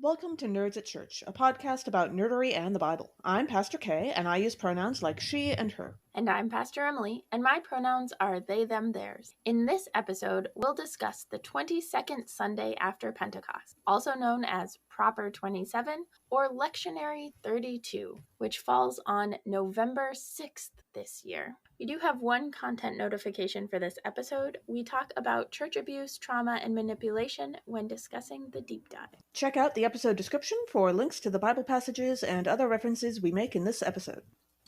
Welcome to Nerds at Church, a podcast about nerdery and the Bible. I'm Pastor Kay, and I use pronouns like she and her. And I'm Pastor Emily, and my pronouns are they, them, theirs. In this episode, we'll discuss the 22nd Sunday after Pentecost, also known as Proper 27 or Lectionary 32, which falls on November 6th this year. We do have one content notification for this episode. We talk about church abuse, trauma, and manipulation when discussing the deep dive. Check out the episode description for links to the Bible passages and other references we make in this episode.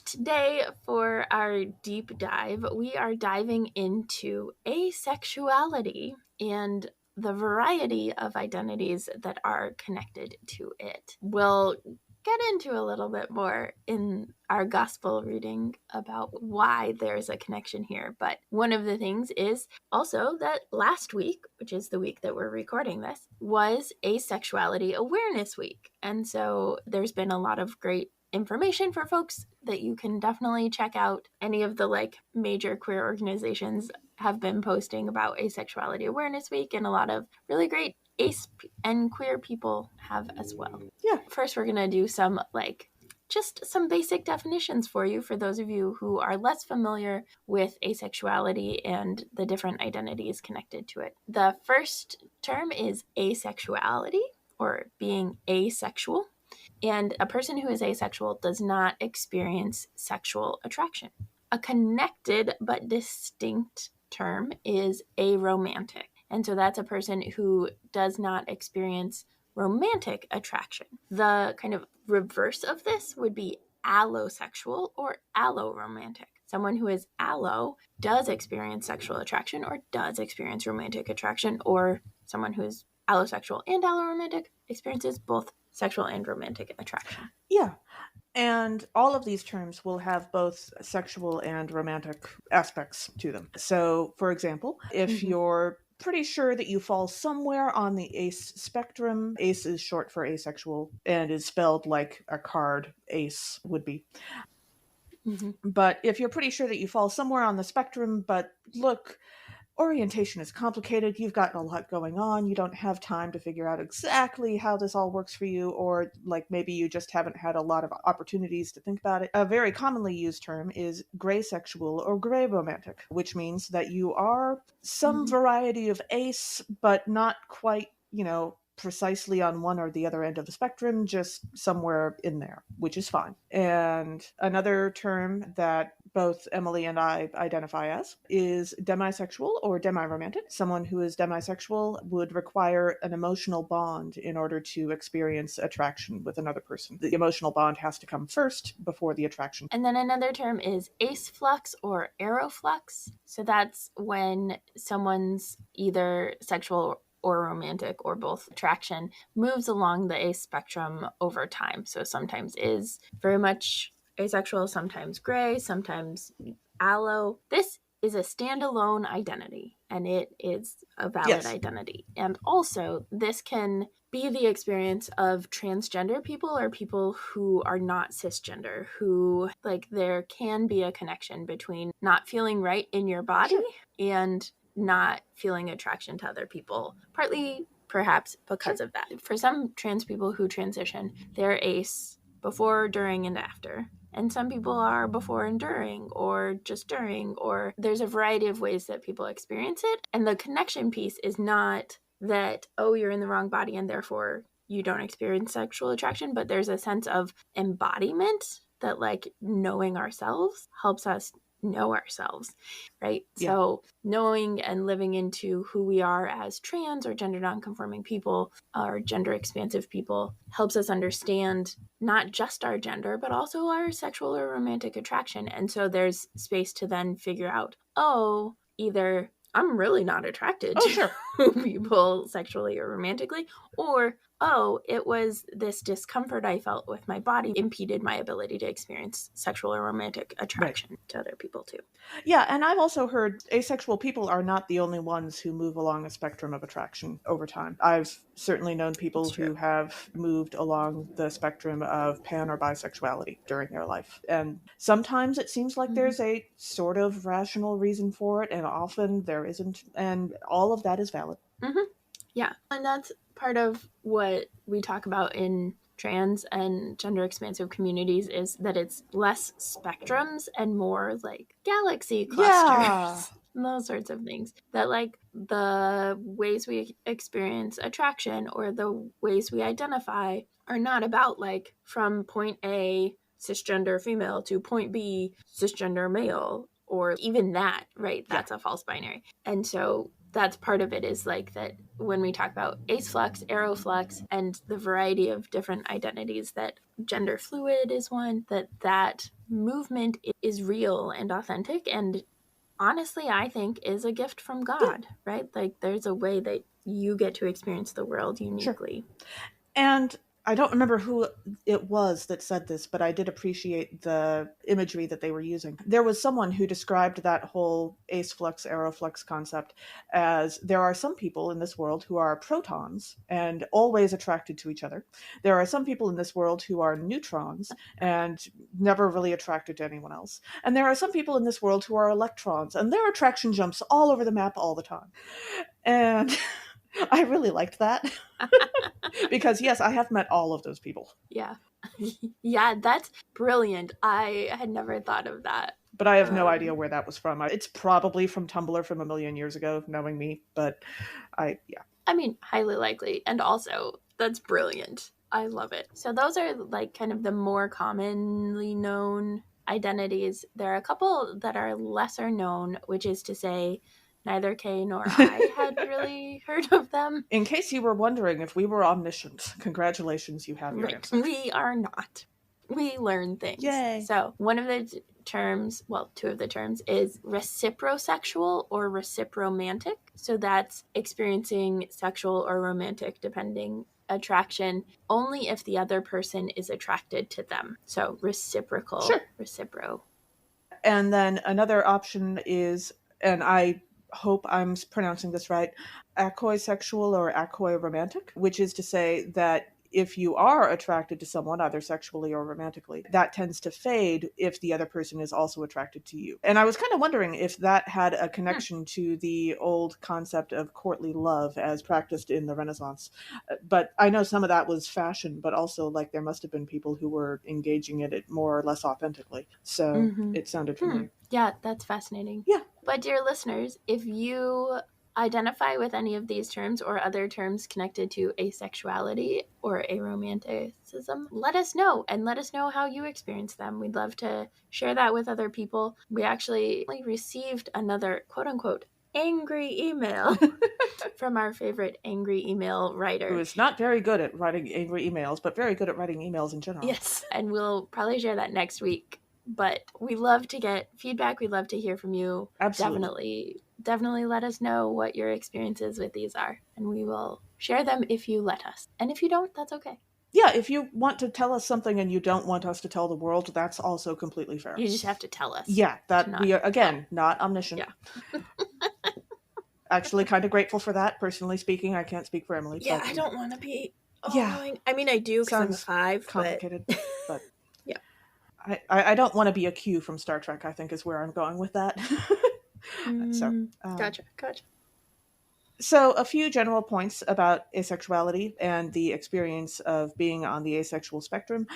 Today, for our deep dive, we are diving into asexuality and the variety of identities that are connected to it. We'll get into a little bit more in our gospel reading about why there's a connection here. But one of the things is also that last week, which is the week that we're recording this, was Asexuality Awareness Week. And so there's been a lot of great information for folks that you can definitely check out. Any of the major queer organizations have been posting about Asexuality Awareness Week, and a lot of really great ace and queer people have as well. Yeah. First, we're going to do some just some basic definitions for you, for those of you who are less familiar with asexuality and the different identities connected to it. The first term is asexuality, or being asexual. And a person who is asexual does not experience sexual attraction. A connected but distinct term is aromantic. And so that's a person who does not experience romantic attraction. The kind of reverse of this would be allosexual or alloromantic. Someone who is allo does experience sexual attraction or does experience romantic attraction, or someone who is allosexual and alloromantic experiences both sexual and romantic attraction. Yeah. And all of these terms will have both sexual and romantic aspects to them. So, for example, if you're pretty sure that you fall somewhere on the ace spectrum, ace is short for asexual and is spelled like a card ace would be. But if you're pretty sure that you fall somewhere on the spectrum, but look, orientation is complicated, you've got a lot going on, you don't have time to figure out exactly how this all works for you, or maybe you just haven't had a lot of opportunities to think about it. A very commonly used term is gray sexual or gray romantic, which means that you are some variety of ace, but not quite, precisely on one or the other end of the spectrum, just somewhere in there, which is fine. And another term that both Emily and I identify as is demisexual or demiromantic. Someone who is demisexual would require an emotional bond in order to experience attraction with another person. The emotional bond has to come first before the attraction. And then another term is aceflux or aeroflux. So that's when someone's either sexual or romantic or both attraction moves along the ace spectrum over time. So sometimes is very much asexual, sometimes gray, sometimes allo. This is a standalone identity, and it is a valid identity. And also, this can be the experience of transgender people or people who are not cisgender, who there can be a connection between not feeling right in your body and not feeling attraction to other people, partly perhaps because of that. For some trans people who transition, they're ace before, during, and after. And some people are before and during, or just during, or there's a variety of ways that people experience it. And the connection piece is not that, oh, you're in the wrong body and therefore you don't experience sexual attraction, but there's a sense of embodiment that knowing ourselves helps us know ourselves, right? Yeah. So knowing and living into who we are as trans or gender nonconforming people or gender expansive people helps us understand not just our gender, but also our sexual or romantic attraction. And so there's space to then figure out, either I'm really not attracted to people sexually or romantically, or it was this discomfort I felt with my body impeded my ability to experience sexual or romantic attraction to other people too. Yeah, and I've also heard asexual people are not the only ones who move along a spectrum of attraction over time. I've certainly known people who have moved along the spectrum of pan or bisexuality during their life. And sometimes it seems like there's a sort of rational reason for it, and often there isn't, and all of that is valid. Yeah, and that's part of what we talk about in trans and gender expansive communities is that it's less spectrums and more like galaxy clusters. And those sorts of things. That like the ways we experience attraction or the ways we identify are not about like from point A cisgender female to point B cisgender male, or even that, right? That's a false binary. And so that's part of it, is like that when we talk about aseflux, aeroflux, and the variety of different identities, that gender fluid is one, that movement is real and authentic, and honestly, I think is a gift from God, right? Like there's a way that you get to experience the world uniquely. Sure. And I don't remember who it was that said this, but I did appreciate the imagery that they were using. There was someone who described that whole ace-flux, aeroflux concept as there are some people in this world who are protons and always attracted to each other. There are some people in this world who are neutrons and never really attracted to anyone else. And there are some people in this world who are electrons, and their attraction jumps all over the map all the time. And I really liked that. Because yes, I have met all of those people. Yeah. Yeah, that's brilliant. I had never thought of that. But I have no idea where that was from. It's probably from Tumblr from a million years ago, knowing me, but I mean, highly likely. And also, that's brilliant. I love it. So those are like kind of the more commonly known identities. There are a couple that are lesser known, which is to say neither Kay nor I had really heard of them. In case you were wondering if we were omniscient, congratulations, you have your answer. We are not. We learn things. Yay. So one of the terms, well, two of the terms, is reciprosexual or recipromantic. So that's experiencing sexual or romantic, depending, attraction only if the other person is attracted to them. So reciprocal, sure. Recipro. And then another option is, and I hope I'm pronouncing this right, acoisexual or acoiromantic, which is to say that if you are attracted to someone, either sexually or romantically, that tends to fade if the other person is also attracted to you. And I was kind of wondering if that had a connection to the old concept of courtly love as practiced in the Renaissance. But I know some of that was fashion, but also like there must have been people who were engaging in it more or less authentically. So it sounded familiar. Yeah, that's fascinating. Yeah. But dear listeners, if you identify with any of these terms or other terms connected to asexuality or aromanticism, let us know, and let us know how you experience them. We'd love to share that with other people. We actually received another quote-unquote angry email from our favorite angry email writer. Who is not very good at writing angry emails, but very good at writing emails in general. Yes, and we'll probably share that next week. But we love to get feedback. We love to hear from you. Absolutely. Definitely let us know what your experiences with these are, and we will share them if you let us. And if you don't, that's okay. Yeah, if you want to tell us something and you don't want us to tell the world, that's also completely fair. You just have to tell us. Yeah, that we are, again, not omniscient. Yeah. Actually, kind of grateful for that. Personally speaking, I can't speak for Emily. Yeah, but, I don't want to be annoying. I mean, I do because I'm a 5. Complicated, but yeah. I don't want to be a Q from Star Trek, I think is where I'm going with that. So, Gotcha. So a few general points about asexuality and the experience of being on the asexual spectrum.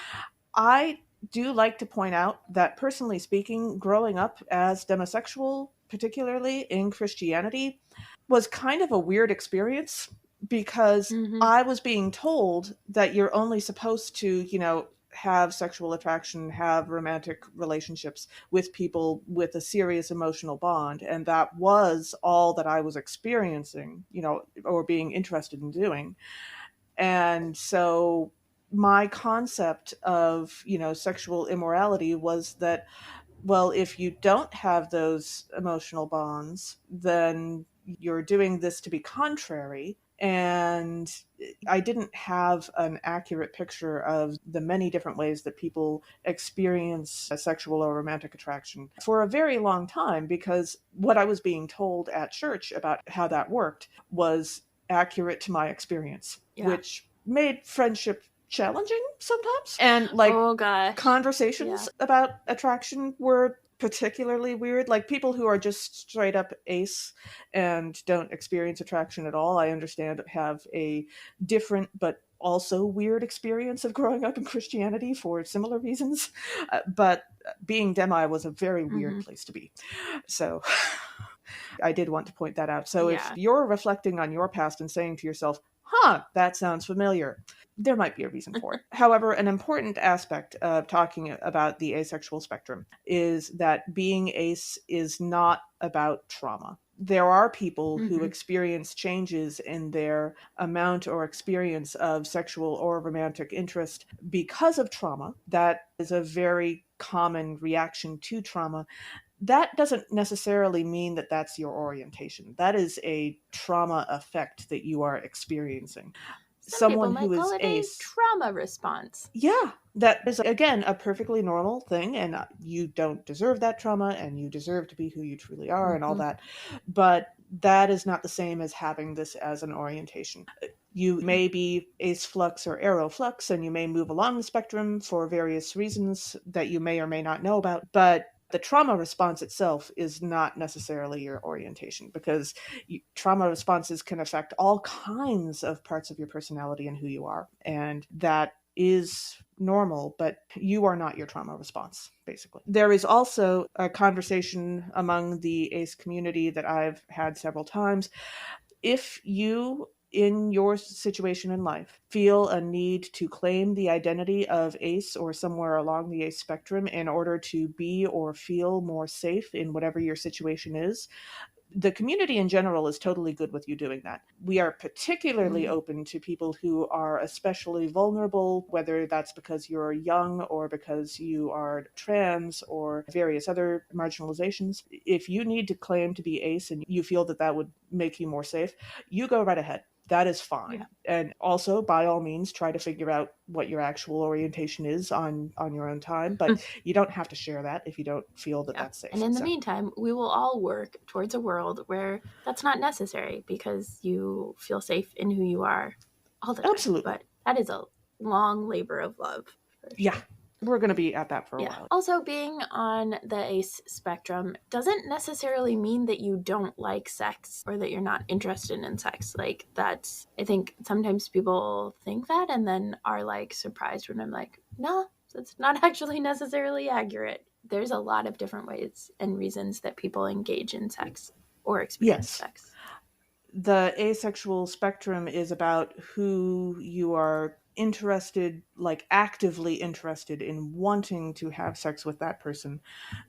I do like to point out that, personally speaking, growing up as demisexual, particularly in Christianity, was kind of a weird experience because I was being told that you're only supposed to, have sexual attraction, have romantic relationships with people with a serious emotional bond. And that was all that I was experiencing, or being interested in doing. And so my concept of, sexual immorality was that, well, if you don't have those emotional bonds, then you're doing this to be contrary. And I didn't have an accurate picture of the many different ways that people experience a sexual or romantic attraction for a very long time, because what I was being told at church about how that worked was accurate to my experience, which made friendship challenging sometimes. And conversations about attraction were particularly weird. Like people who are just straight up ace and don't experience attraction at all, I understand have a different but also weird experience of growing up in Christianity for similar reasons. But being demi was a very weird Mm-hmm. place to be. So I did want to point that out. So if Yeah. you're reflecting on your past and saying to yourself, that sounds familiar, there might be a reason for it. However, an important aspect of talking about the asexual spectrum is that being ace is not about trauma. There are people who Mm-hmm. experience changes in their amount or experience of sexual or romantic interest because of trauma. That is a very common reaction to trauma. That doesn't necessarily mean that that's your orientation. That is a trauma effect that you are experiencing. Some people Someone might who call is it a ace, trauma response. yeah, that is again a perfectly normal thing, and you don't deserve that trauma, and you deserve to be who you truly are, and all Mm-hmm. that. But that is not the same as having this as an orientation. You may be ace flux or arrow flux, and you may move along the spectrum for various reasons that you may or may not know about, but the trauma response itself is not necessarily your orientation, because trauma responses can affect all kinds of parts of your personality and who you are. And that is normal, but you are not your trauma response, basically. There is also a conversation among the ACE community that I've had several times. If you in your situation in life feel a need to claim the identity of ace or somewhere along the ace spectrum in order to be or feel more safe in whatever your situation is, the community in general is totally good with you doing that. We are particularly Mm-hmm. open to people who are especially vulnerable, whether that's because you're young or because you are trans or various other marginalizations. If you need to claim to be ace and you feel that that would make you more safe, you go right ahead. That is Yeah. fine. And also, by all means, try to figure out what your actual orientation is on your own time. But you don't have to share that if you don't feel that Yeah. that's And safe. in the So, meantime, we will all work towards a world where that's not necessary because you feel safe in who you are all the time. absolutely. But that is a long labor of love for Yeah, sure. we're going to be at that for a Yeah. while. Also, being on the ACE spectrum doesn't necessarily mean that you don't like sex or that you're not interested in sex. Like, that's, I think sometimes people think that and then are like surprised when I'm like, no, that's not actually necessarily accurate. There's a lot of different ways and reasons that people engage in sex or experience Yes, sex. the asexual spectrum is about who you are interested, like actively interested in wanting to have sex with that person.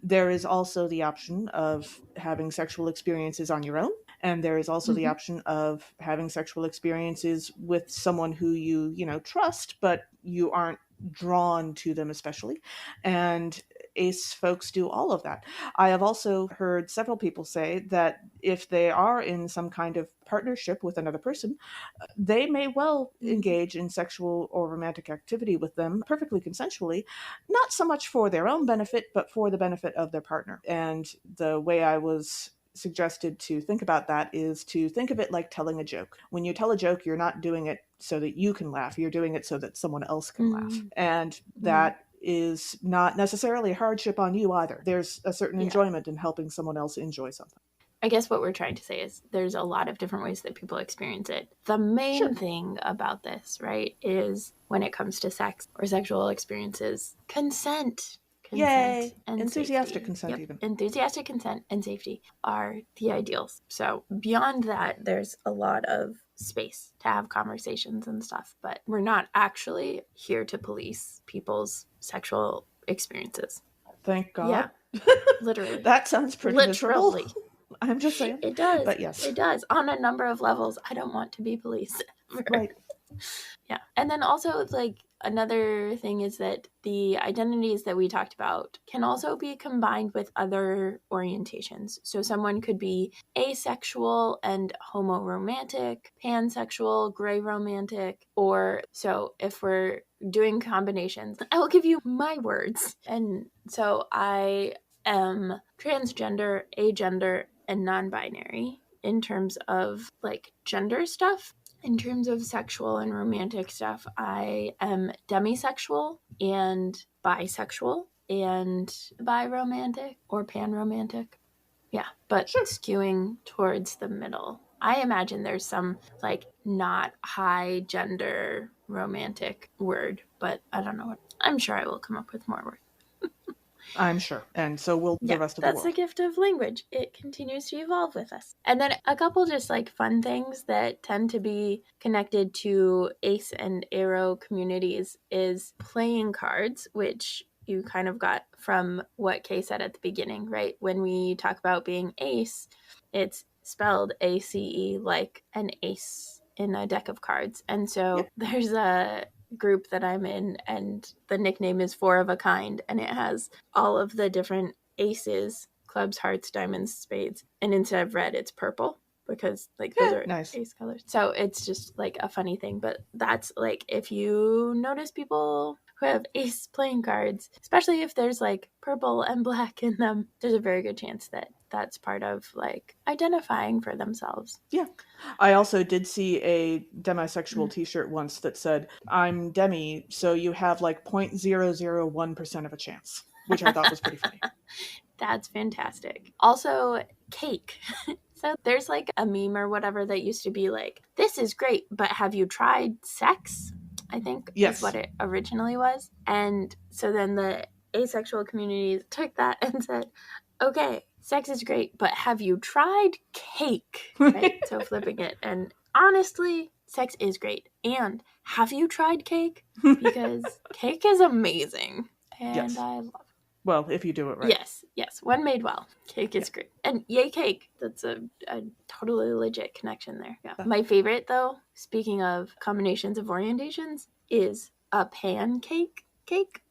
There is also the option of having sexual experiences on your own, and there is also the Mm-hmm. option of having sexual experiences with someone who you trust, but you aren't drawn to them especially. And ace folks do all of that. I have also heard several people say that if they are in some kind of partnership with another person, they may well Mm-hmm. engage in sexual or romantic activity with them perfectly consensually, not so much for their own benefit, but for the benefit of their partner. And the way I was suggested to think about that is to think of it like telling a joke. When you tell a joke, you're not doing it so that you can laugh, you're doing it so that someone else can laugh. And Mm-hmm. that is not necessarily a hardship on you either. There's a certain Yeah. enjoyment in helping someone else enjoy something. I guess what we're trying to say is there's a lot of different ways that people experience it. The main Sure. thing about this, right, is when it comes to sex or sexual experiences, consent. Consent Yay! and Enthusiastic safety. consent, Yep. even. Enthusiastic consent and safety are the ideals. So, beyond that, there's a lot of space to have conversations and stuff, but we're not actually here to police people's sexual experiences. Thank Yeah, God. literally. That sounds pretty miserable. Literally. I'm just saying. It does. But yes, It does. On a number of levels, I don't want to be police ever. right. Yeah. And then also, like, another thing is that the identities that we talked about can also be combined with other orientations. So someone could be asexual and homoromantic, pansexual, gray romantic, or so if we're doing combinations, I will give you my words. And so I am transgender, agender, and non binary in terms of like gender stuff. In terms of sexual and romantic stuff, I am demisexual and bisexual. and biromantic or panromantic. Yeah, but Sure. skewing towards the middle. I imagine there's some like not high gender romantic word, but I don't know what. I'm sure I will come up with more words. I'm sure. And so will the Yeah, rest of the that's the world. gift of language. It continues to evolve with us. And then a couple just like fun things that tend to be connected to ace and arrow communities is playing cards, which you kind of got from what Kay said at the beginning, right? When we talk about being ace, it's spelled ACE like an ace in a deck of cards. And so Yep. there's a group that I'm in, and the nickname is Four of a Kind, and it has all of the different aces, clubs, hearts, diamonds, spades, and instead of red, it's purple because like those Yeah, are nice. ace colors. So it's just like a funny thing, but that's like if you notice people who have ace playing cards, especially if there's like purple and black in them, there's a very good chance that that's part of like identifying for themselves. Yeah. I also did see a demisexual t-shirt once that said, I'm demi, so you have like 0.001% of a chance, which I thought was pretty funny. That's fantastic. Also, cake. So there's like a meme or whatever that used to be like, this is great, but have you tried sex? I think is what Yes. it originally was. And so then the asexual community took that and said, okay, sex is great, but have you tried cake? Right? So flipping it. And honestly, sex is great. And have you tried cake? Because cake is amazing. And Yes. I love it. Well, if you do it right. Yes. When made well, cake is great. And yay cake. That's a totally legit connection there. Yeah. My favorite, though, speaking of combinations of orientations, is a pancake cake.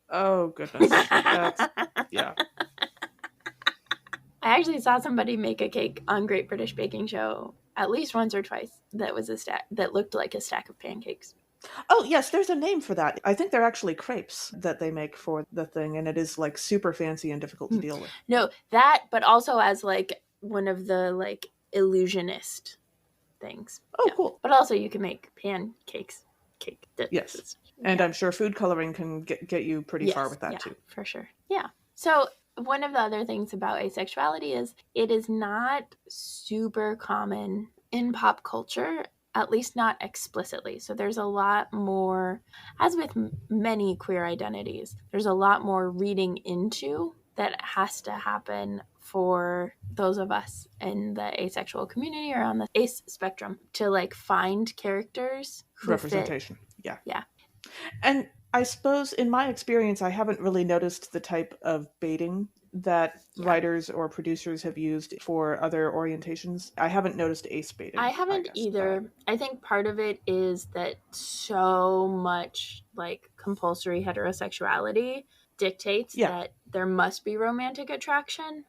Oh, goodness. That's, yeah. I actually saw somebody make a cake on Great British Baking Show at least once or twice that was a stack that looked like a stack of pancakes. Oh, yes, there's a name for that. I think they're actually crepes that they make for the thing, and it is like super fancy and difficult to deal with. No, that, but also as like one of the like illusionist things. Oh, yeah. cool. But also you can make pancakes. Cake. Yes. And I'm sure food coloring can get you pretty far with that too. For sure. Yeah. So one of the other things about asexuality is it is not super common in pop culture, at least not explicitly. So there's a lot more, as with many queer identities, there's a lot more reading into that has to happen for those of us in the asexual community or on the ace spectrum to like find characters who Representation. fit. Yeah. And I suppose in my experience, I haven't really noticed the type of baiting that writers or producers have used for other orientations. I haven't noticed ace baiting. I haven't either. But I think part of it is that so much like compulsory heterosexuality dictates that there must be romantic attraction.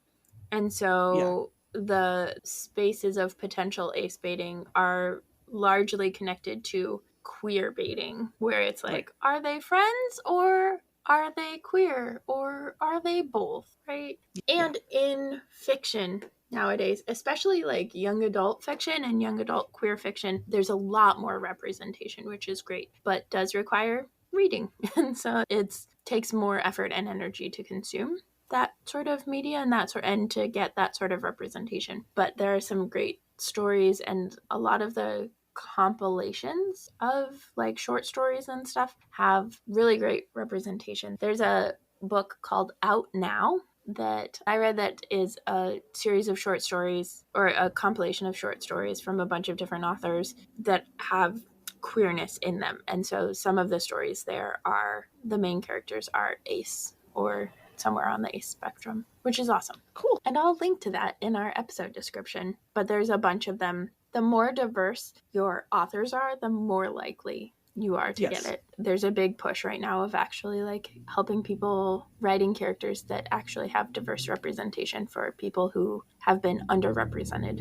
And so the spaces of potential ace baiting are largely connected to queer baiting, where it's like, are they friends or are they queer or are they both, right? And in fiction nowadays, especially like young adult fiction and young adult queer fiction, there's a lot more representation, which is great, but does require reading. And so it takes more effort and energy to consume that sort of media and to get that sort of representation. But there are some great stories, and a lot of the compilations of like short stories and stuff have really great representation. There's a book called Out Now that I read that is a series of short stories or a compilation of short stories from a bunch of different authors that have queerness in them. And so some of the stories there are the main characters are ace or somewhere on the ace spectrum, which is awesome. Cool. And I'll link to that in our episode description. But there's a bunch of them. The more diverse your authors are, the more likely you are to get it. There's a big push right now of actually like helping people writing characters that actually have diverse representation for people who have been underrepresented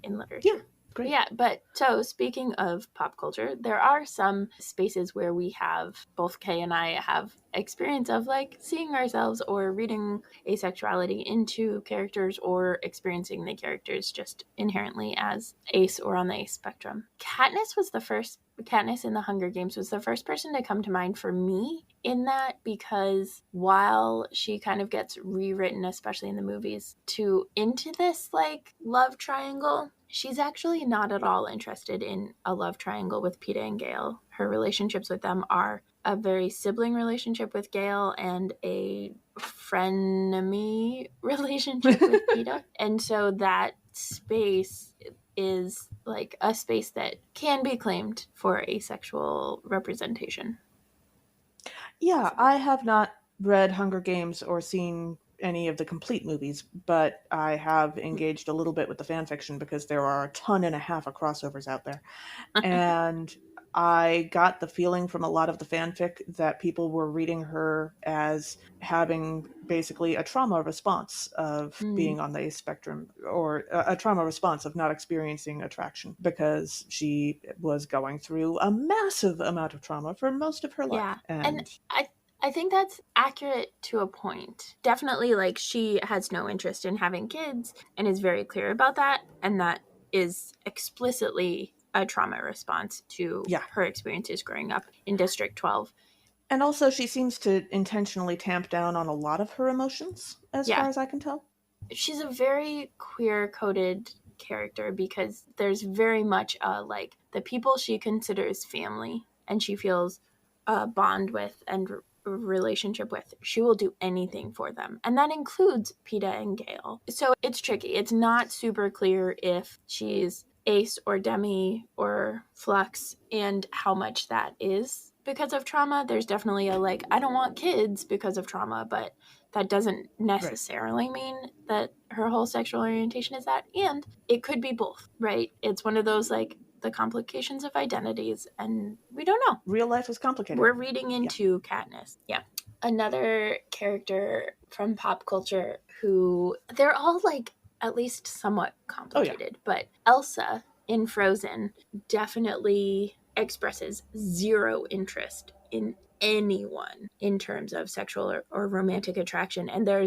in literature. Yeah. Great. Yeah, but so speaking of pop culture, there are some spaces where we have, both Kay and I have experience of like seeing ourselves or reading asexuality into characters or experiencing the characters just inherently as ace or on the ace spectrum. Katniss in the Hunger Games was the first person to come to mind for me in that, because while she kind of gets rewritten, especially in the movies, to into this like love triangle, she's actually not at all interested in a love triangle with Peeta and Gale. Her relationships with them are a very sibling relationship with Gale and a frenemy relationship with Peeta. And so that space is like a space that can be claimed for asexual representation. Yeah, I have not read Hunger Games or seen any of the complete movies, but I have engaged a little bit with the fan fiction because there are a ton and a half of crossovers out there. And I got the feeling from a lot of the fanfic that people were reading her as having basically a trauma response of being on the ace spectrum, or a trauma response of not experiencing attraction because she was going through a massive amount of trauma for most of her Yeah. life. And And I think that's accurate to a point. Definitely, like, she has no interest in having kids and is very clear about that. And that is explicitly a trauma response to yeah. her experiences growing up in District 12. And also, she seems to intentionally tamp down on a lot of her emotions, as Yeah. far as I can tell. She's a very queer coded character because there's very much like the people she considers family and she feels a bond with and relationship with, she will do anything for them, and that includes Peeta and Gale. So it's tricky. It's not super clear if she's ace or demi or flux and how much that is because of trauma. There's definitely a like, I don't want kids because of trauma, but that doesn't Right. necessarily mean that her whole sexual orientation is that. And it could be both, right? It's one of those like the complications of identities, and we don't know. Real life is complicated. We're reading Yeah. into Katniss. Yeah. Another character from pop culture who they're all like at least somewhat complicated, but Elsa in Frozen definitely expresses zero interest in anyone in terms of sexual or romantic attraction. And there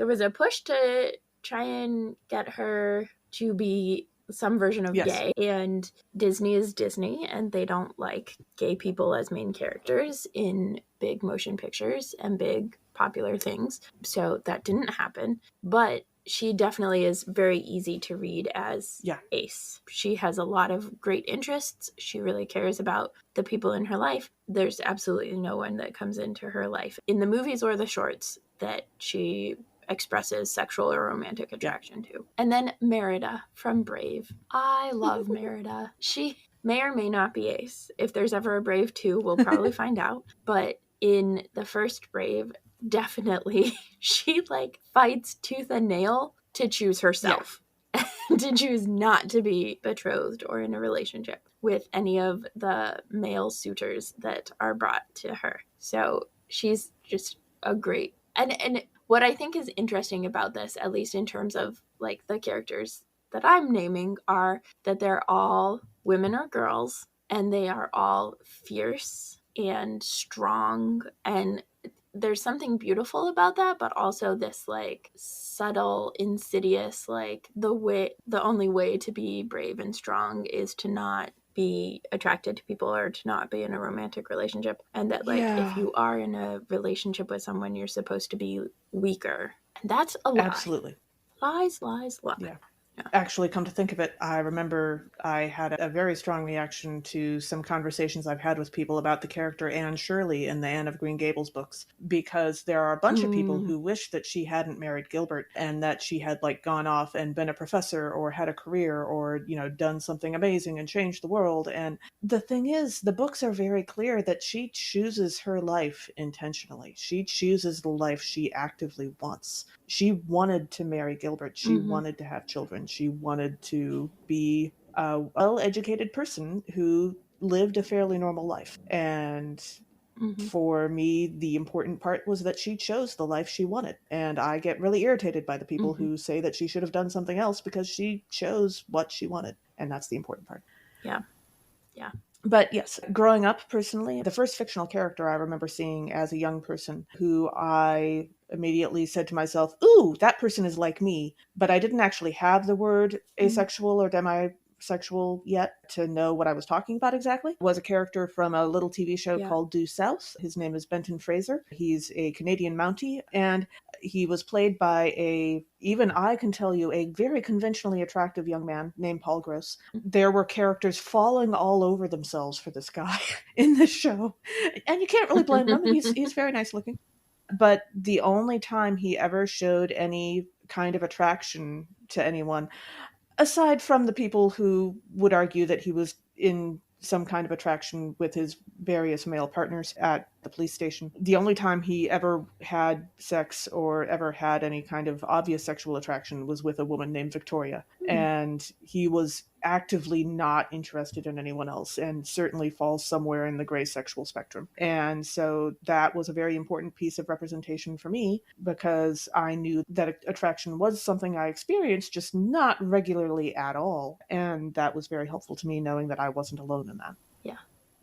was a push to try and get her to be some version of Yes. gay, and Disney is Disney and they don't like gay people as main characters in big motion pictures and big popular things, so that didn't happen. But she definitely is very easy to read as ace. She has a lot of great interests. She really cares about the people in her life. There's absolutely no one that comes into her life in the movies or the shorts that she expresses sexual or romantic attraction to. And then Merida from Brave. I love Merida. She may or may not be ace. If there's ever a Brave 2, we'll probably find out. But in the first Brave, definitely she like fights tooth and nail to choose herself. To choose not to be betrothed or in a relationship with any of the male suitors that are brought to her. So she's just a great, and what I think is interesting about this, at least in terms of like the characters that I'm naming, are that they're all women or girls and they are all fierce and strong, and there's something beautiful about that, but also this like subtle, insidious, like the only way to be brave and strong is to not be attracted to people or to not be in a romantic relationship, and that like if you are in a relationship with someone, you're supposed to be weaker, and that's a lie. Absolutely. Lies. Yeah. Actually, come to think of it, I remember I had a very strong reaction to some conversations I've had with people about the character Anne Shirley in the Anne of Green Gables books, because there are a bunch of people who wish that she hadn't married Gilbert and that she had like gone off and been a professor or had a career or, you know, done something amazing and changed the world. And the thing is, the books are very clear that she chooses her life intentionally. She chooses the life she actively wants. She wanted to marry Gilbert. She wanted to have children. She wanted to be a well-educated person who lived a fairly normal life. And for me, the important part was that she chose the life she wanted. And I get really irritated by the people who say that she should have done something else because she chose what she wanted. And that's the important part. Yeah. Yeah. But yes, growing up personally, the first fictional character I remember seeing as a young person who I immediately said to myself, ooh, that person is like me. But I didn't actually have the word asexual or demisexual yet to know what I was talking about exactly, was a character from a little TV show called Due South. His name is Benton Fraser. He's a Canadian Mountie, and he was played by even I can tell you, a very conventionally attractive young man named Paul Gross. There were characters falling all over themselves for this guy in this show. And you can't really blame them. He's very nice looking. But the only time he ever showed any kind of attraction to anyone, aside from the people who would argue that he was in some kind of attraction with his various male partners at the police station, the only time he ever had sex or ever had any kind of obvious sexual attraction was with a woman named Victoria. And he was actively not interested in anyone else, and certainly falls somewhere in the gray sexual spectrum. And so that was a very important piece of representation for me, because I knew that attraction was something I experienced, just not regularly at all. And that was very helpful to me, knowing that I wasn't alone in that. Yeah.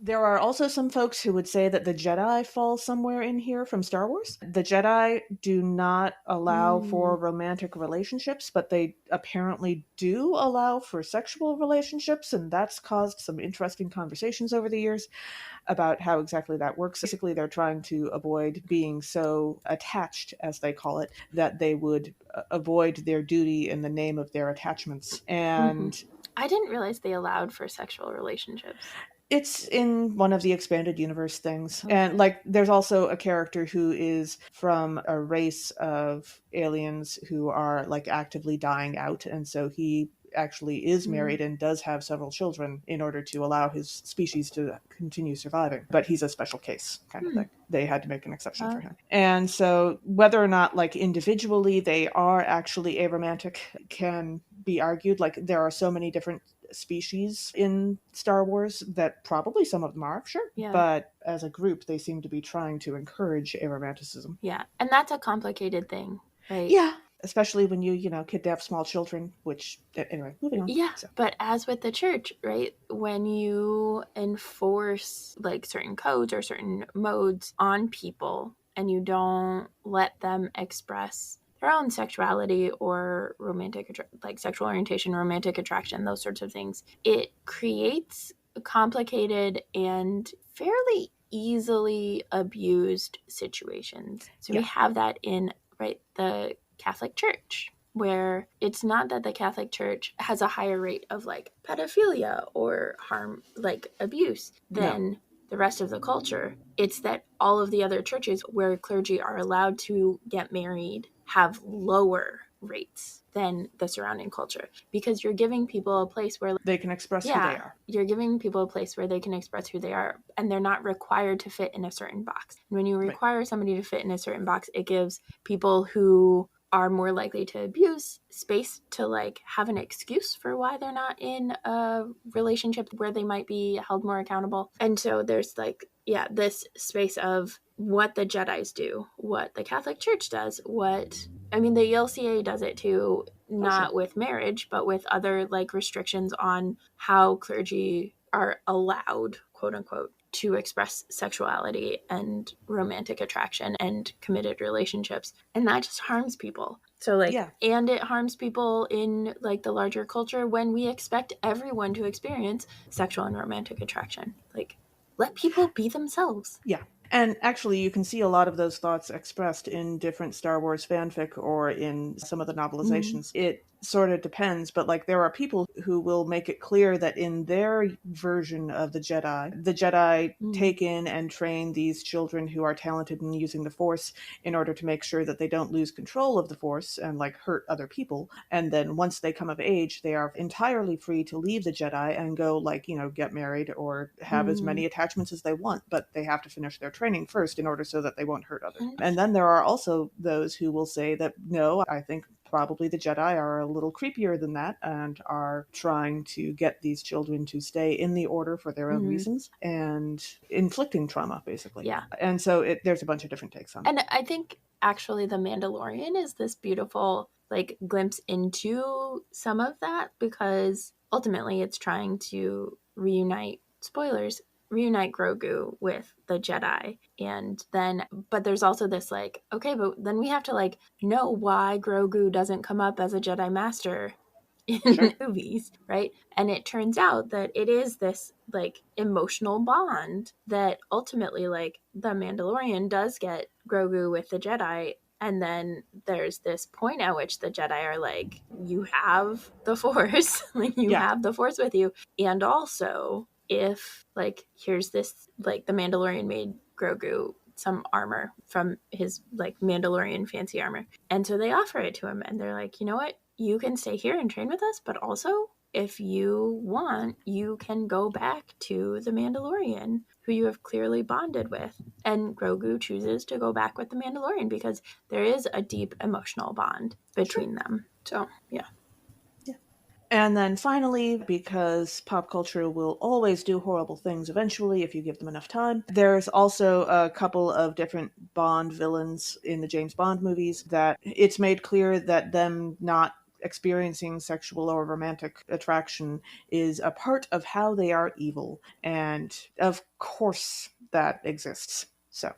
There are also some folks who would say that the Jedi fall somewhere in here from Star Wars. The Jedi do not allow for romantic relationships, but they apparently do allow for sexual relationships, and that's caused some interesting conversations over the years about how exactly that works. Basically, they're trying to avoid being so attached, as they call it, that they would avoid their duty in the name of their attachments. And I didn't realize they allowed for sexual relationships. It's in one of the expanded universe things. And like there's also a character who is from a race of aliens who are like actively dying out, and so he actually is married and does have several children in order to allow his species to continue surviving. But he's a special case kind of thing. They had to make an exception for him. And so whether or not like individually they are actually aromantic can be argued. Like there are so many different species in Star Wars that probably some of them are, sure. Yeah. But as a group, they seem to be trying to encourage aromanticism. Yeah. And that's a complicated thing, right? Yeah. Especially when you kidnap small children, which, anyway, moving on. Yeah. So. But as with the church, right, when you enforce like certain codes or certain modes on people and you don't let them express their own sexuality or romantic, like sexual orientation, romantic attraction, those sorts of things, it creates complicated and fairly easily abused situations. So we have that in, right, the Catholic Church, where it's not that the Catholic Church has a higher rate of like pedophilia or harm, like abuse than the rest of the culture. It's that all of the other churches where clergy are allowed to get married have lower rates than the surrounding culture, because you're giving people a place where they can express who they are. You're giving people a place where they can express who they are, and they're not required to fit in a certain box. And when you require somebody to fit in a certain box, it gives people who are more likely to abuse space to like have an excuse for why they're not in a relationship where they might be held more accountable. And so there's like, this space of what the Jedis do, what the Catholic Church does, the ELCA does it too, not with marriage, but with other like restrictions on how clergy are allowed, quote unquote, to express sexuality and romantic attraction and committed relationships. And that just harms people. So and it harms people in like the larger culture when we expect everyone to experience sexual and romantic attraction. Like, let people be themselves. Yeah. And actually, you can see a lot of those thoughts expressed in different Star Wars fanfic or in some of the novelizations. It sort of depends, but like there are people who will make it clear that in their version of the Jedi take in and train these children who are talented in using the Force in order to make sure that they don't lose control of the Force and like hurt other people. And then once they come of age, they are entirely free to leave the Jedi and go like, get married or have as many attachments as they want, but they have to finish their training first in order so that they won't hurt others. And then there are also those who will say that, no, I think probably the Jedi are a little creepier than that and are trying to get these children to stay in the order for their own reasons and inflicting trauma, basically. Yeah. And so there's a bunch of different takes on it. And I think actually The Mandalorian is this beautiful like glimpse into some of that, because ultimately it's trying to reunite, spoilers, reunite Grogu with the Jedi. And then, but there's also this like, okay, but then we have to like know why Grogu doesn't come up as a Jedi Master in movies, right? And it turns out that it is this like emotional bond that ultimately, like, the Mandalorian does get Grogu with the Jedi. And then there's this point at which the Jedi are like, you have the Force, like, you have the Force with you. And also, if, like, here's this, like, the Mandalorian made Grogu some armor from his, like, Mandalorian fancy armor. And so they offer it to him, and they're like, you know what? You can stay here and train with us, but also, if you want, you can go back to the Mandalorian, who you have clearly bonded with. And Grogu chooses to go back with the Mandalorian because there is a deep emotional bond between them. So, yeah. And then finally, because pop culture will always do horrible things eventually if you give them enough time, there's also a couple of different Bond villains in the James Bond movies that it's made clear that them not experiencing sexual or romantic attraction is a part of how they are evil. And of course that exists. So.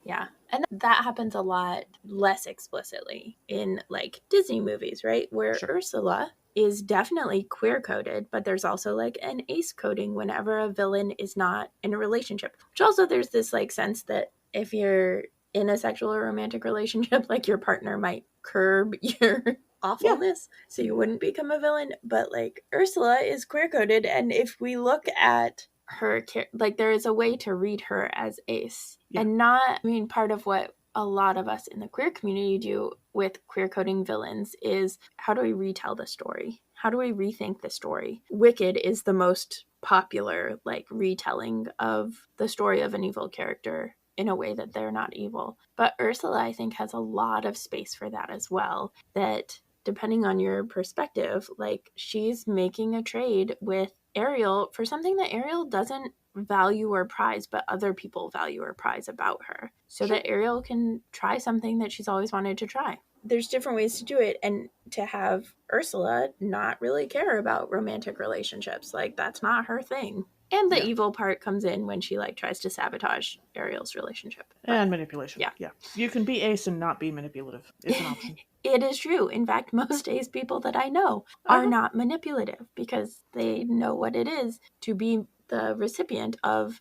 Yeah. And that happens a lot less explicitly in, like, Disney movies, right? Where Ursula is definitely queer coded, but there's also like an ace coding whenever a villain is not in a relationship. Which also, there's this like sense that if you're in a sexual or romantic relationship, like, your partner might curb your awfulness, so you wouldn't become a villain. But like, Ursula is queer coded, and if we look at her, like, there is a way to read her as ace, and not, I mean, part of what a lot of us in the queer community do with queer coding villains is, how do we retell the story? How do we rethink the story? Wicked is the most popular, like, retelling of the story of an evil character in a way that they're not evil. But Ursula, I think, has a lot of space for that as well, that depending on your perspective, like, she's making a trade with Ariel for something that Ariel doesn't value or prize, but other people value or prize about her, so that Ariel can try something that she's always wanted to try. There's different ways to do it, and to have Ursula not really care about romantic relationships, like, that's not her thing. And the evil part comes in when she, like, tries to sabotage Ariel's relationship. And manipulation. Yeah. You can be ace and not be manipulative. It's an option. It is true. In fact, most ace people that I know are not manipulative because they know what it is to be the recipient of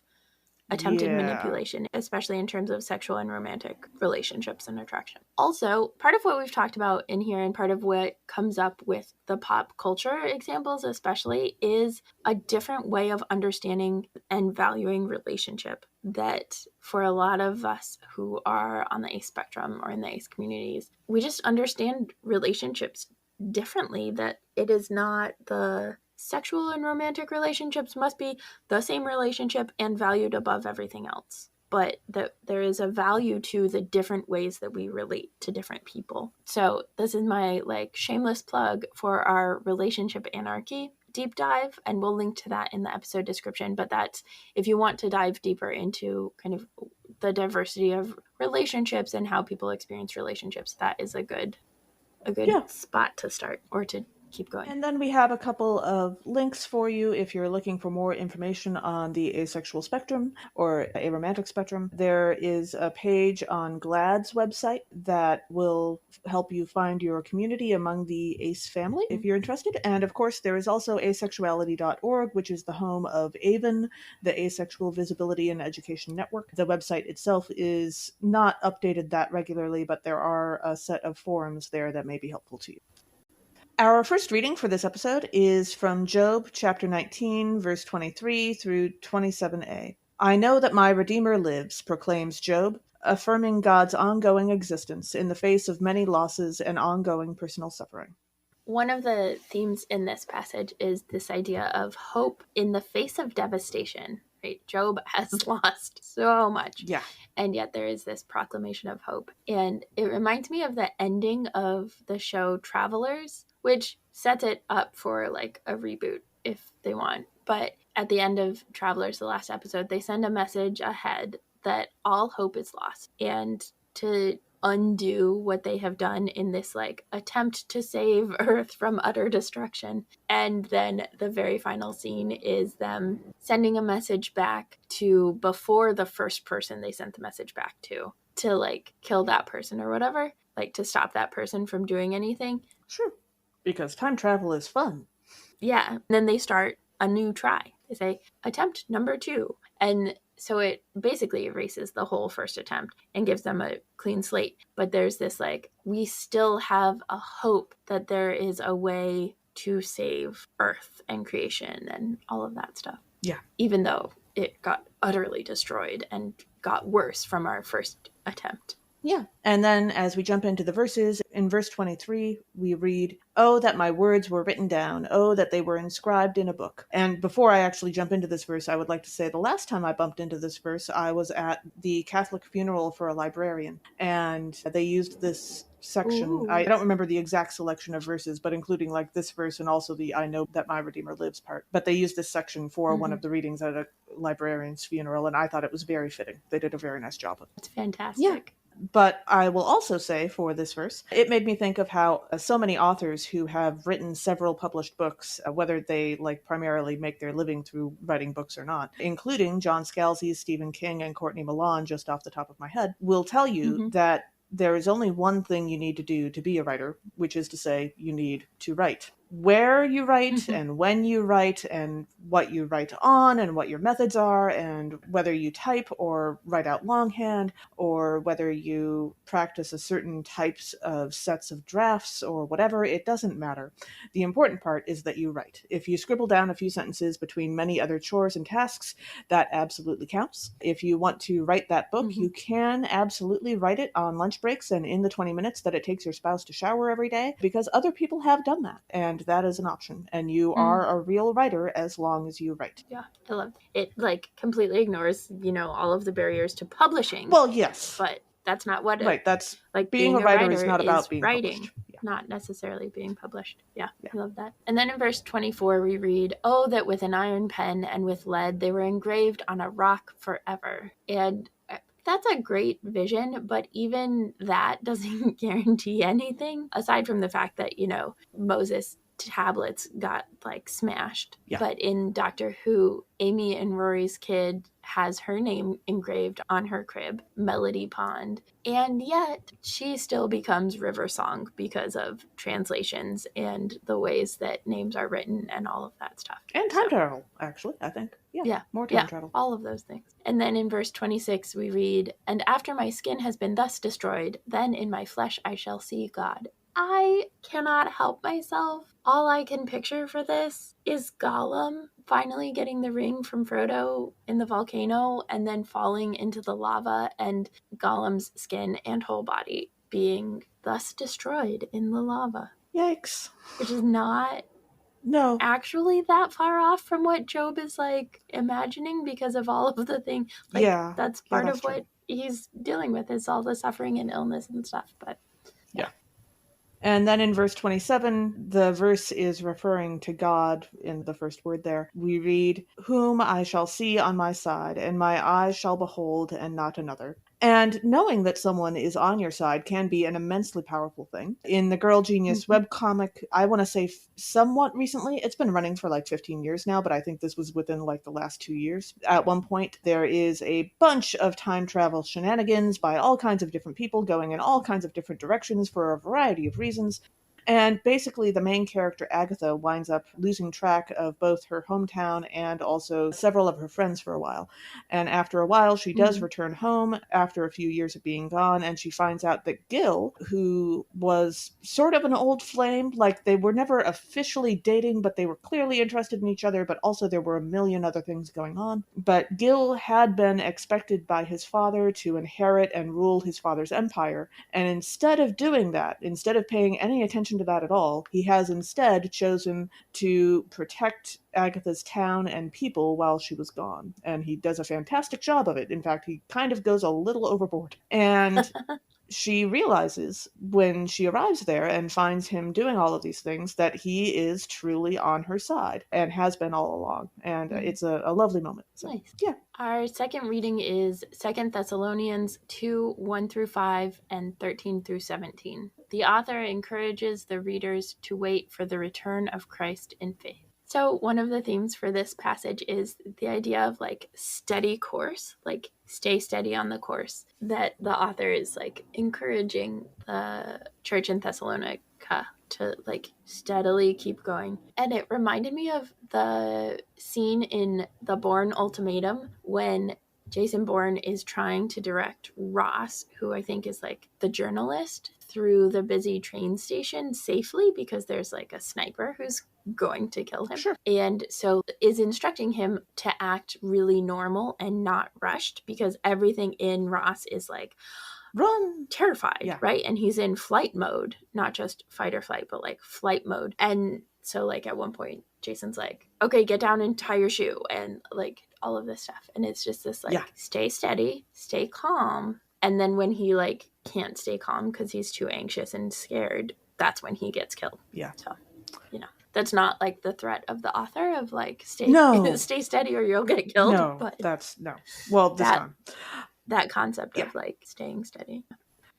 attempted manipulation, especially in terms of sexual and romantic relationships and attraction. Also, part of what we've talked about in here, and part of what comes up with the pop culture examples especially, is a different way of understanding and valuing relationship, that for a lot of us who are on the ACE spectrum or in the ACE communities, we just understand relationships differently, that it is not the sexual and romantic relationships must be the same relationship and valued above everything else, but that there is a value to the different ways that we relate to different people. So this is my, like, shameless plug for our relationship anarchy deep dive, and we'll link to that in the episode description. But that's, if you want to dive deeper into kind of the diversity of relationships and how people experience relationships, that is a good spot to start, or to keep going. And then we have a couple of links for you if you're looking for more information on the asexual spectrum or aromantic spectrum. There is a page on GLAAD's website that will help you find your community among the ACE family if you're interested. And of course, there is also asexuality.org, which is the home of AVEN, the Asexual Visibility and Education Network. The website itself is not updated that regularly, but there are a set of forums there that may be helpful to you. Our first reading for this episode is from Job chapter 19, verse 23 through 27a. I know that my Redeemer lives, proclaims Job, affirming God's ongoing existence in the face of many losses and ongoing personal suffering. One of the themes in this passage is this idea of hope in the face of devastation. Right? Job has lost so much. Yeah. And yet there is this proclamation of hope. And it reminds me of the ending of the show Travelers, which sets it up for, like, a reboot if they want. But at the end of Travelers, the last episode, they send a message ahead that all hope is lost. And to undo what they have done in this like attempt to save Earth from utter destruction. And then the very final scene is them sending a message back to before the first person they sent the message back to like kill that person or whatever, like to stop that person from doing anything. Sure. Because time travel is fun. Yeah. And then they start a new try. They say attempt number 2. And so it basically erases the whole first attempt and gives them a clean slate. But there's this like, we still have a hope that there is a way to save Earth and creation and all of that stuff. Yeah. Even though it got utterly destroyed and got worse from our first attempt. Yeah. And then as we jump into the verses, in verse 23, we read, "Oh, that my words were written down. Oh, that they were inscribed in a book." And before I actually jump into this verse, I would like to say the last time I bumped into this verse, I was at the Catholic funeral for a librarian, and they used this section. Ooh. I don't remember the exact selection of verses, but including like this verse and also the "I know that my Redeemer lives" part. But they used this section for one of the readings at a librarian's funeral, and I thought it was very fitting. They did a very nice job of it. It's fantastic. Yeah. But I will also say for this verse, it made me think of how so many authors who have written several published books, whether they like primarily make their living through writing books or not, including John Scalzi, Stephen King, and Courtney Milan, just off the top of my head, will tell you that there is only one thing you need to do to be a writer, which is to say you need to write. Where you write and when you write and what you write on and what your methods are and whether you type or write out longhand or whether you practice a certain types of sets of drafts or whatever, it doesn't matter. The important part is that you write. If you scribble down a few sentences between many other chores and tasks, that absolutely counts. If you want to write that book, you can absolutely write it on lunch breaks and in the 20 minutes that it takes your spouse to shower every day, because other people have done that. And that is an option, and you are a real writer as long as you write. Yeah, I love it. Like completely ignores, all of the barriers to publishing. Well, yes, but that's not what right. That's like being a writer is not about being writing, published. Yeah. not necessarily being published. Yeah, I love that. And then in verse 24 we read, "Oh, that with an iron pen and with lead they were engraved on a rock forever." And that's a great vision, but even that doesn't guarantee anything aside from the fact that, Moses tablets got like smashed. Yeah. But in Doctor Who, Amy and Rory's kid has her name engraved on her crib, Melody Pond, and yet she still becomes River Song because of translations and the ways that names are written and all of that stuff. And time travel, actually, I think. Yeah, more time travel. All of those things. And then in verse 26 we read, "And after my skin has been thus destroyed, then in my flesh I shall see God." I cannot help myself. All I can picture for this is Gollum finally getting the ring from Frodo in the volcano and then falling into the lava and Gollum's skin and whole body being thus destroyed in the lava. Yikes. Which is not actually that far off from what Job is like imagining because of all of the things. Like, that's part of what he's dealing with is all the suffering and illness and stuff. But yeah. And then in verse 27, the verse is referring to God in the first word there. We read, "Whom I shall see on my side, and my eyes shall behold, and not another." And knowing that someone is on your side can be an immensely powerful thing. In the Girl Genius webcomic, I want to say somewhat recently, it's been running for like 15 years now, but I think this was within like the last 2 years. At one point, there is a bunch of time travel shenanigans by all kinds of different people going in all kinds of different directions for a variety of reasons. And basically, the main character, Agatha, winds up losing track of both her hometown and also several of her friends for a while. And after a while, she does return home after a few years of being gone, and she finds out that Gil, who was sort of an old flame, like they were never officially dating, but they were clearly interested in each other, but also there were a million other things going on. But Gil had been expected by his father to inherit and rule his father's empire, and instead of doing that, instead of paying any attention to that at all, he has instead chosen to protect Agatha's town and people while she was gone. And he does a fantastic job of it. In fact, he kind of goes a little overboard. And she realizes when she arrives there and finds him doing all of these things that he is truly on her side and has been all along. And it's a lovely moment. So, nice. Yeah. Our second reading is 2 Thessalonians 2, 1 through 5 and 13 through 17. The author encourages the readers to wait for the return of Christ in faith. So one of the themes for this passage is the idea of like steady course, like stay steady on the course, that the author is like encouraging the church in Thessalonica to like steadily keep going. And it reminded me of the scene in The Bourne Ultimatum when Jason Bourne is trying to direct Ross, who I think is like the journalist, through the busy train station safely because there's like a sniper who's going to kill him. Sure. And so is instructing him to act really normal and not rushed because everything in Ross is like Run, terrified, right? And he's in flight mode, not just fight or flight, but like flight mode. And so like at one point Jason's like, okay, get down and tie your shoe and like all of this stuff. And it's just this like stay steady, stay calm. And then when he like can't stay calm because he's too anxious and scared, that's when he gets killed. Yeah. So, that's not like the threat of the author of like stay steady or you'll get killed. No, but that's no. Well, this time. That concept of like staying steady.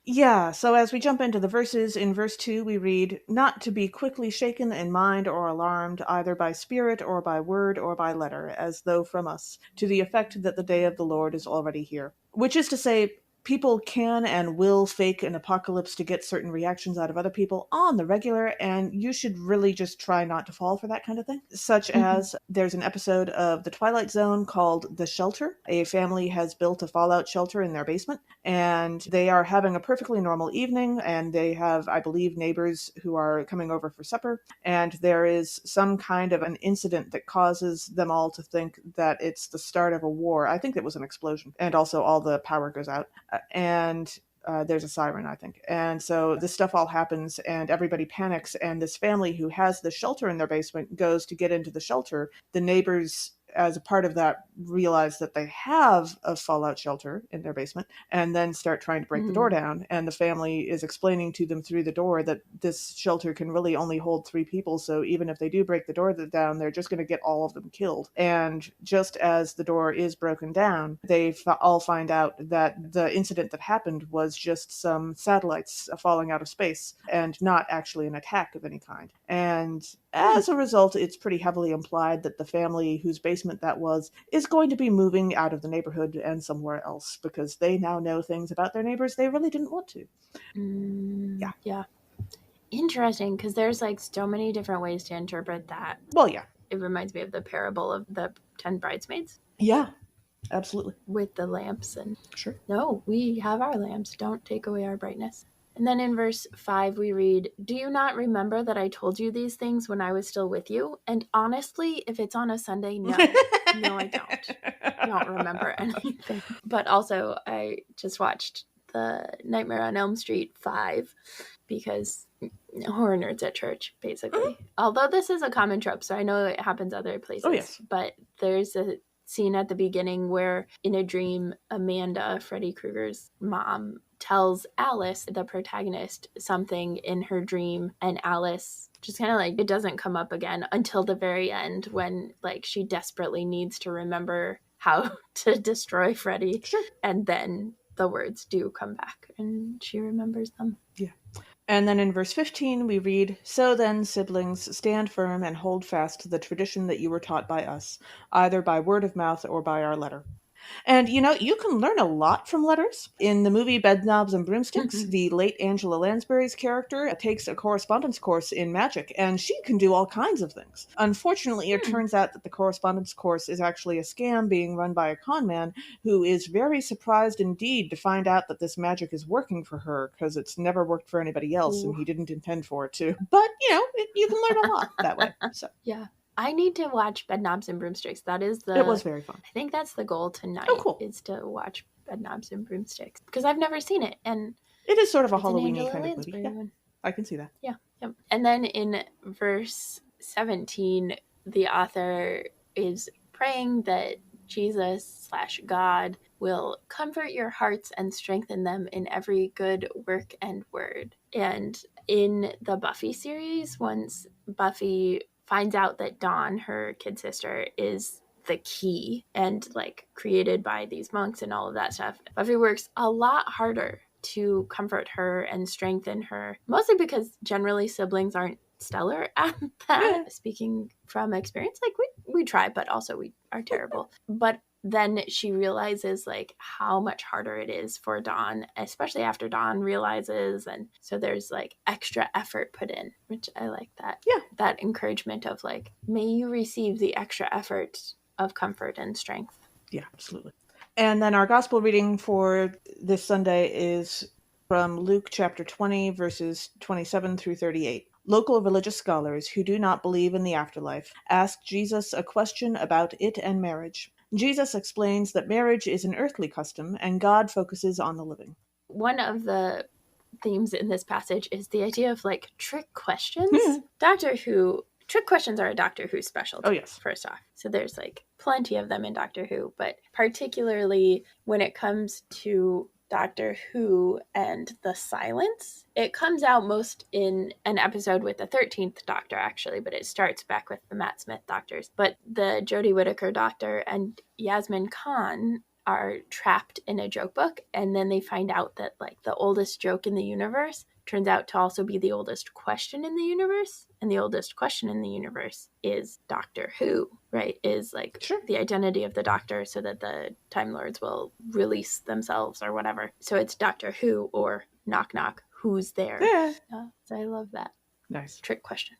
Yeah, so as we jump into the verses, in verse 2 we read, "Not to be quickly shaken in mind or alarmed, either by spirit or by word or by letter, as though from us, to the effect that the day of the Lord is already here." Which is to say, people can and will fake an apocalypse to get certain reactions out of other people on the regular, and you should really just try not to fall for that kind of thing. Such as, there's an episode of The Twilight Zone called The Shelter. A family has built a fallout shelter in their basement, and they are having a perfectly normal evening, and they have, I believe, neighbors who are coming over for supper, and there is some kind of an incident that causes them all to think that it's the start of a war. I think it was an explosion, and also all the power goes out. And there's a siren, I think. And so this stuff all happens and everybody panics. And this family who has the shelter in their basement goes to get into the shelter. The neighbors, as a part of that, realize that they have a fallout shelter in their basement and then start trying to break the door down. And the family is explaining to them through the door that this shelter can really only hold 3 people. So even if they do break the door down, they're just going to get all of them killed. And just as the door is broken down, they all find out that the incident that happened was just some satellites falling out of space and not actually an attack of any kind. And as a result, it's pretty heavily implied that the family whose basement that was is going to be moving out of the neighborhood and somewhere else because they now know things about their neighbors they really didn't want to. Yeah. Interesting, because there's like so many different ways to interpret that. Well, yeah. It reminds me of the parable of the 10 bridesmaids. Yeah, absolutely. With the lamps and sure. No, we have our lamps. Don't take away our brightness. And then in verse 5 we read, "Do you not remember that I told you these things when I was still with you?" And honestly, if it's on a Sunday, no. No, I don't. I don't remember anything. But also, I just watched the Nightmare on Elm Street 5 because horror nerds at church, basically. Although this is a common trope, so I know it happens other places. Oh, yes. But there's a scene at the beginning where in a dream, Amanda, Freddy Krueger's mom, tells Alice, the protagonist, something in her dream, and Alice just kind of like, it doesn't come up again until the very end when like she desperately needs to remember how to destroy Freddy. Sure. And then the words do come back and she remembers them. Yeah. And then in verse 15 we read, "So then, siblings, stand firm and hold fast to the tradition that you were taught by us, either by word of mouth or by our letter." And, you can learn a lot from letters. In the movie Bedknobs and Broomsticks, the late Angela Lansbury's character takes a correspondence course in magic, and she can do all kinds of things. Unfortunately, it turns out that the correspondence course is actually a scam being run by a con man who is very surprised indeed to find out that this magic is working for her, because it's never worked for anybody else, and he didn't intend for it to. But, you can learn a lot that way. So. Yeah. I need to watch Bedknobs and Broomsticks. That is It was very fun. I think that's the goal tonight. Oh, cool. Is to watch Bedknobs and Broomsticks because I've never seen it, and it is sort of a Halloween-y kind of movie. Yeah, I can see that. Yeah. Yep. And then in verse 17, the author is praying that Jesus/God will comfort your hearts and strengthen them in every good work and word. And in the Buffy series, once Buffy finds out that Dawn, her kid sister, is the key and like created by these monks and all of that stuff, Buffy works a lot harder to comfort her and strengthen her, mostly because generally siblings aren't stellar at that. Yeah. Speaking from experience, like we try, but also we are terrible. But then she realizes like how much harder it is for Dawn, especially after Dawn realizes, and so there's like extra effort put in, which I like that. Yeah. That encouragement of like, may you receive the extra effort of comfort and strength. Yeah, absolutely. And then our gospel reading for this Sunday is from Luke chapter 20, verses 27 through 38. Local religious scholars who do not believe in the afterlife ask Jesus a question about it and marriage. Jesus explains that marriage is an earthly custom and God focuses on the living. One of the themes in this passage is the idea of like trick questions. Yeah. Doctor Who, trick questions are a Doctor Who specialty. Oh, yes. First off. So there's like plenty of them in Doctor Who, but particularly when it comes to Doctor Who and the silence, it comes out most in an episode with the 13th Doctor, actually, but it starts back with the Matt Smith Doctors. But the Jodie Whittaker Doctor and Yasmin Khan are trapped in a joke book, and then they find out that like the oldest joke in the universe turns out to also be the oldest question in the universe, and the oldest question in the universe is Doctor Who, right? Is like Sure. the identity of the Doctor so that the Time Lords will release themselves or whatever. So it's Doctor Who or knock knock, who's there? Yeah. So I love that. Nice. Trick question.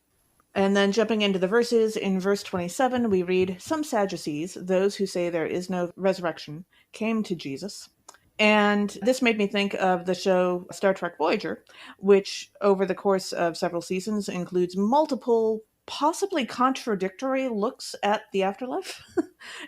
And then jumping into the verses, in verse 27, we read, Some Sadducees, those who say there is no resurrection, came to Jesus. And this made me think of the show Star Trek Voyager, which over the course of several seasons includes multiple, possibly contradictory looks at the afterlife,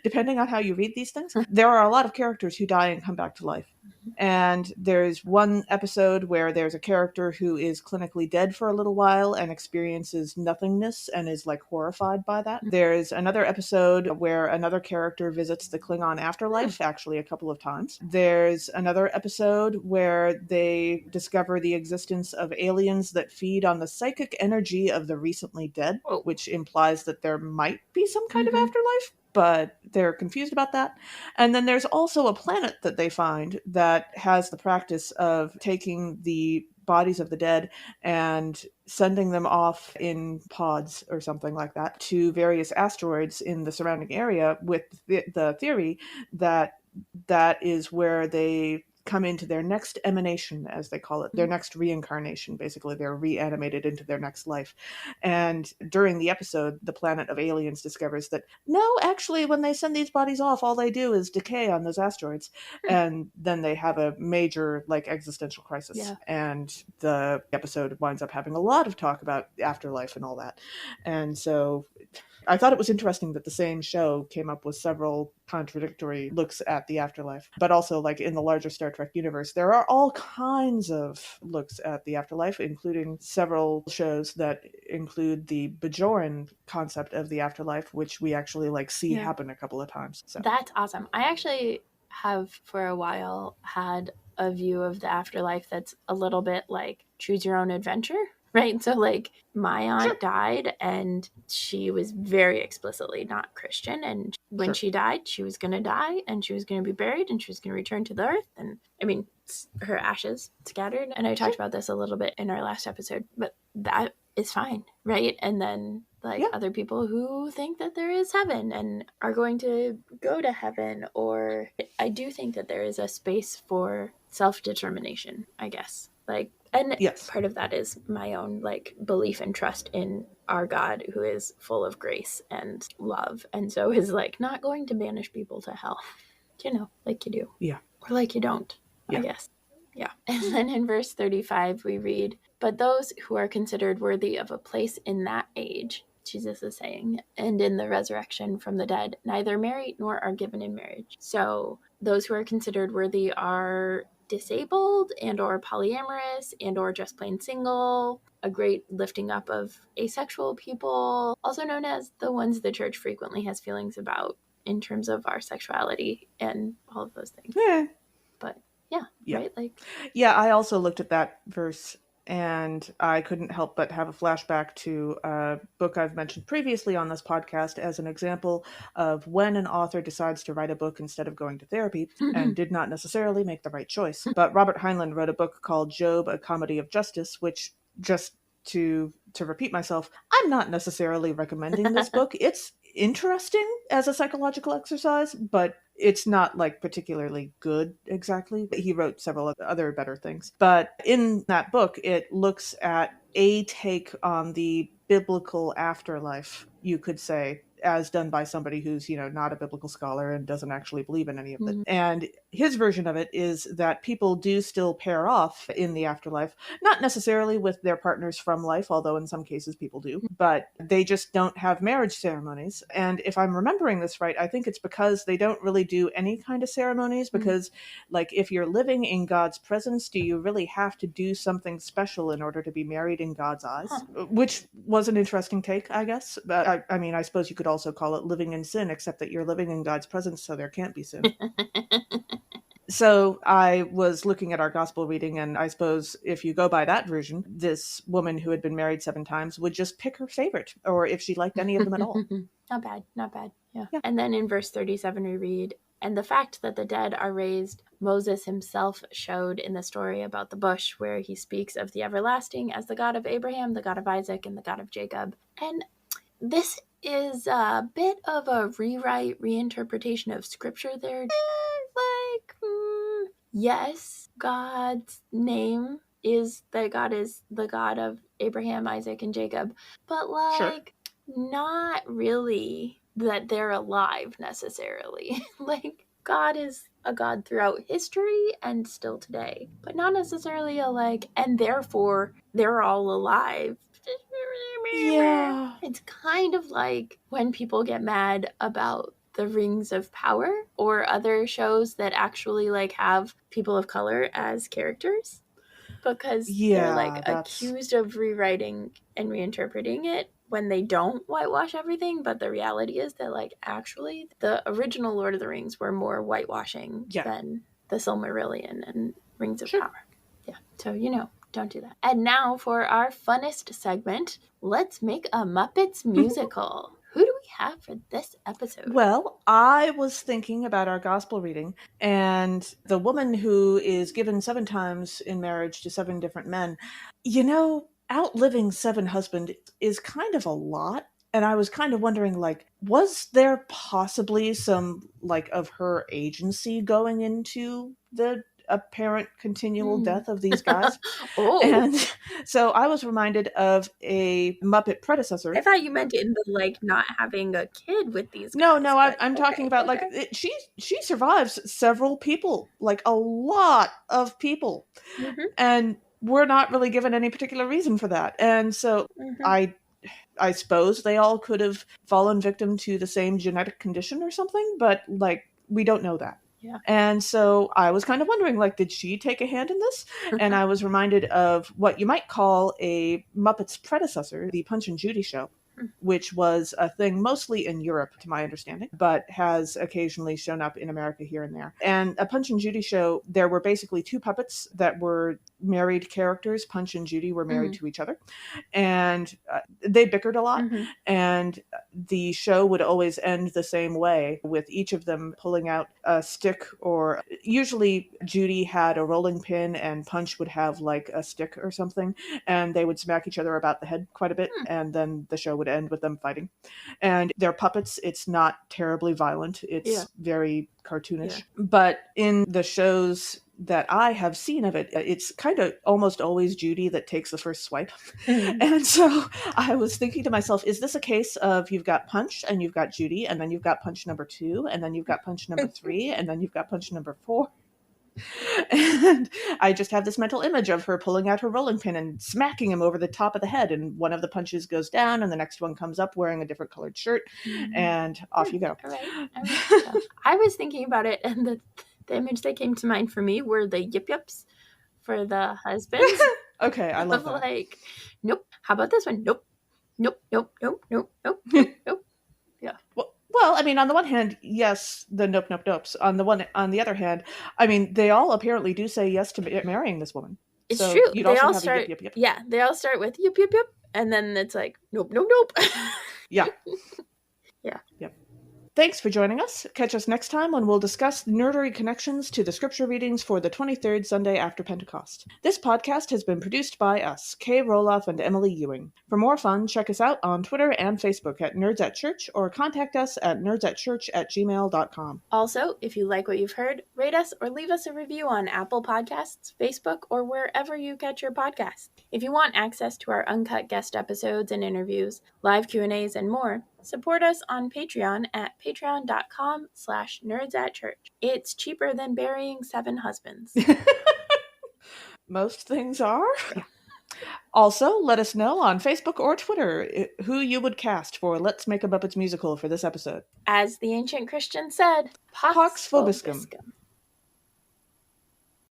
depending on how you read these things. There are a lot of characters who die and come back to life. And there's one episode where there's a character who is clinically dead for a little while and experiences nothingness and is like horrified by that. There's another episode where another character visits the Klingon afterlife, actually a couple of times. There's another episode where they discover the existence of aliens that feed on the psychic energy of the recently dead, which implies that there might be some kind of afterlife, but they're confused about that. And then there's also a planet that they find that has the practice of taking the bodies of the dead and sending them off in pods or something like that to various asteroids in the surrounding area, with the theory that that is where they come into their next emanation, as they call it, their next reincarnation. Basically, they're reanimated into their next life. And during the episode, the planet of aliens discovers that, no, actually, when they send these bodies off, all they do is decay on those asteroids. And then they have a major, like, existential crisis. Yeah. And the episode winds up having a lot of talk about afterlife and all that. And so I thought it was interesting that the same show came up with several contradictory looks at the afterlife. But also, like, in the larger Star Trek universe, there are all kinds of looks at the afterlife, including several shows that include the Bajoran concept of the afterlife, which we actually like see happen a couple of times. So That's awesome. I actually have for a while had a view of the afterlife that's a little bit like choose your own adventure, right? So like my aunt died and she was very explicitly not Christian, and when she died, she was going to die and she was going to be buried and she was going to return to the earth, and I mean her ashes scattered, and I talked about this a little bit in our last episode, but that is fine, right? And then like other people who think that there is heaven and are going to go to heaven, or I do think that there is a space for self-determination, I guess. Like, and part of that is my own like belief and trust in our God, who is full of grace and love, and so is like not going to banish people to hell, you know, like you do. Yeah. Or like you don't, I guess. Yeah. And then in verse 35 we read, but those who are considered worthy of a place in that age, Jesus is saying, and in the resurrection from the dead, neither marry nor are given in marriage. So those who are considered worthy are disabled and or polyamorous and or just plain single, a great lifting up of asexual people, also known as the ones the church frequently has feelings about, in terms of our sexuality and all of those things. Yeah. But yeah, right? Like, yeah, I also looked at that verse and I couldn't help but have a flashback to a book I've mentioned previously on this podcast as an example of when an author decides to write a book instead of going to therapy and did not necessarily make the right choice. But Robert Heinlein wrote a book called Job, A Comedy of Justice, which, just to repeat myself, I'm not necessarily recommending this book. It's interesting as a psychological exercise, but it's not like particularly good exactly. He wrote several other better things. But in that book, it looks at a take on the biblical afterlife, you could say, as done by somebody who's, not a biblical scholar and doesn't actually believe in any of it. And his version of it is that people do still pair off in the afterlife, not necessarily with their partners from life, although in some cases people do, but they just don't have marriage ceremonies. And if I'm remembering this right, I think it's because they don't really do any kind of ceremonies, because like if you're living in God's presence, do you really have to do something special in order to be married in God's eyes? Which was an interesting take, I guess. But I mean, I suppose you could also call it living in sin, except that you're living in God's presence, so there can't be sin. So I was looking at our gospel reading, and I suppose if you go by that version, this woman who had been married 7 times would just pick her favorite, or if she liked any of them at all. Not bad, not bad. Yeah. And then in verse 37 we read, and the fact that the dead are raised, Moses himself showed in the story about the bush, where he speaks of the everlasting as the God of Abraham, the God of Isaac, and the God of Jacob. And this is a bit of a reinterpretation of scripture there. Yes, God's name is that God is the God of Abraham, Isaac, and Jacob, but like not really that they're alive necessarily. Like God is a God throughout history and still today, but not necessarily a like, and therefore they're all alive. Yeah. It's kind of like when people get mad about the Rings of Power or other shows that actually like have people of color as characters, because they're like accused of rewriting and reinterpreting it when they don't whitewash everything. But the reality is that like actually the original Lord of the Rings were more whitewashing than the Silmarillion and Rings of Power. Yeah. So, don't do that. And now for our funnest segment, let's make a Muppets musical. Who do we have for this episode? Well, I was thinking about our gospel reading, and the woman who is given 7 times in marriage to 7 different men, outliving 7 husbands is kind of a lot. And I was kind of wondering, like, was there possibly some, like, of her agency going into the apparent continual death of these guys? And so I was reminded of a Muppet predecessor. I thought you meant in the like not having a kid with these guys. No, I'm talking about like she survives several people, like a lot of people, and we're not really given any particular reason for that. And so I suppose they all could have fallen victim to the same genetic condition or something, but like we don't know that. Yeah. And so I was kind of wondering, like, did she take a hand in this? And I was reminded of what you might call a Muppets predecessor, the Punch and Judy show, which was a thing mostly in Europe, to my understanding, but has occasionally shown up in America here and there. And a Punch and Judy show, there were basically 2 puppets that were married characters. Punch and Judy were married to each other, and they bickered a lot. And the show would always end the same way, with each of them pulling out a stick, or usually Judy had a rolling pin and Punch would have like a stick or something, and they would smack each other about the head quite a bit, and then the show would end with them fighting. And they're puppets. It's not terribly violent. It's very cartoonish. But in the shows that I have seen of it, it's kind of almost always Judy that takes the first swipe. And so I was thinking to myself, is this a case of you've got Punch and you've got Judy, and then you've got Punch number 2, and then you've got Punch number 3, and then you've got Punch number 4? And I just have this mental image of her pulling out her rolling pin and smacking him over the top of the head, and one of the punches goes down and the next one comes up wearing a different colored shirt, and off you go. All right. I was thinking about it, and the image that came to mind for me were the yip yips for the husbands. Okay, I love that. Like, nope. How about this one? Nope. Nope. Nope. Nope. Nope. Nope. Nope. Nope. Yeah. Well, Well, I mean, on the one hand, yes, the nope, nope, nopes. On the other hand, I mean, they all apparently do say yes to marrying this woman. It's So true. you'd They also all have a yip, start, yip, yip. yeah, they all start with yep, yep, yep. And then it's like, nope, nope, nope. Yeah. Yeah. Yep. Thanks for joining us. Catch us next time when we'll discuss nerdery connections to the scripture readings for the 23rd Sunday after Pentecost. This podcast has been produced by us, Kay Rohloff and Emily Ewing. For more fun, check us out on Twitter and Facebook at Nerds at Church or contact us at nerdsatchurch@gmail.com. Also, if you like what you've heard, rate us or leave us a review on Apple Podcasts, Facebook, or wherever you catch your podcasts. If you want access to our uncut guest episodes and interviews, live Q&As, and more, support us on Patreon at patreon.com/nerdsatchurch. It's cheaper than burying 7 husbands. Most things are. Yeah. Also, let us know on Facebook or Twitter who you would cast for Let's Make a Muppets Musical for this episode. As the ancient Christian said, Pax vobiscum.